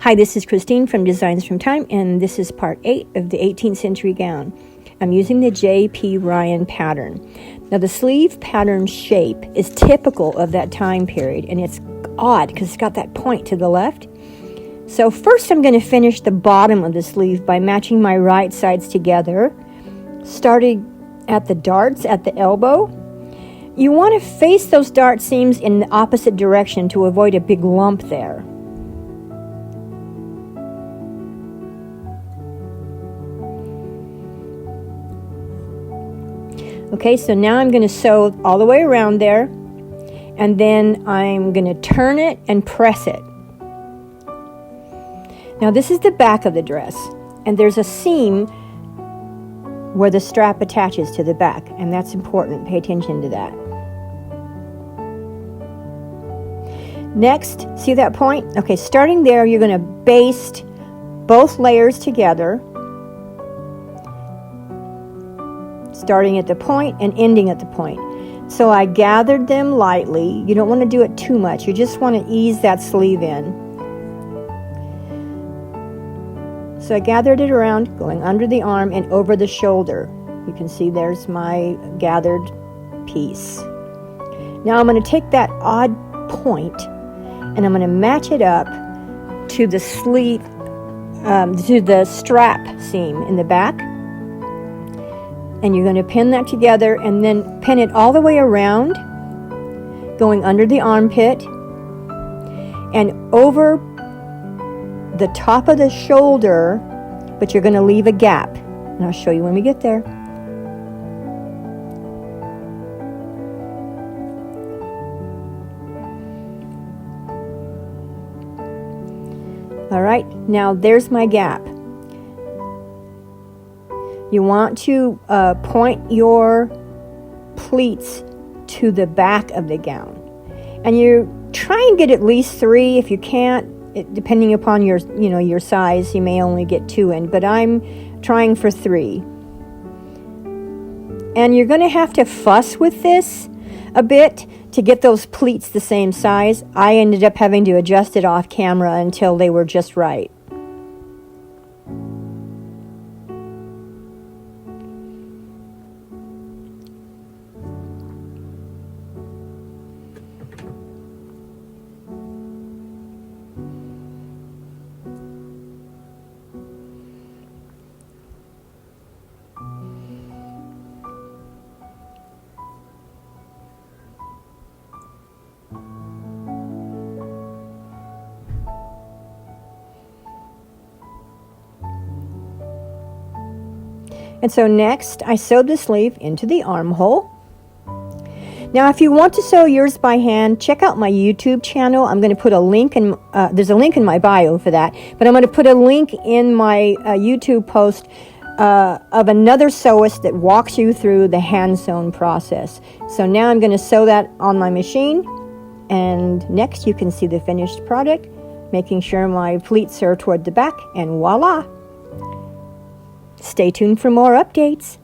Hi, this is Christine from Designs from Time, and this is part 8 of the 18th century gown. I'm using the J.P. Ryan pattern. Now, the sleeve pattern shape is typical of that time period, and it's odd because it's got that point to the left. So first I'm going to finish the bottom of the sleeve by matching my right sides together, starting at the darts at the elbow. You want to face those dart seams in the opposite direction to avoid a big lump there. Okay, so now I'm going to sew all the way around there, and then I'm going to turn it and press it. Now this is the back of the dress, and there's a seam where the strap attaches to the back, and that's important. Pay attention to that. Next, see that point? Okay, starting there, you're going to baste both layers together, starting at the point and ending at the point. So I gathered them lightly. You don't want to do it too much. You just want to ease that sleeve in. So I gathered it around, going under the arm and over the shoulder. You can see there's my gathered piece. Now I'm going to take that odd point and I'm going to match it up to the sleeve, to the strap seam in the back. And you're going to pin that together and then pin it all the way around, going under the armpit and over the top of the shoulder, but you're going to leave a gap. And I'll show you when we get there. All right, now there's my gap. You want to point your pleats to the back of the gown. And you try and get at least 3. If you can't, depending upon your size, you may only get 2 in, but I'm trying for 3. And you're going to have to fuss with this a bit to get those pleats the same size. I ended up having to adjust it off camera until they were just right. And so next, I sewed the sleeve into the armhole. Now, if you want to sew yours by hand, check out my YouTube channel. I'm going to put a link in, there's a link in my bio for that, but I'm going to put a link in my YouTube post of another sewist that walks you through the hand-sewn process. So now I'm going to sew that on my machine, and next you can see the finished product, making sure my pleats are toward the back, and voila! Stay tuned for more updates.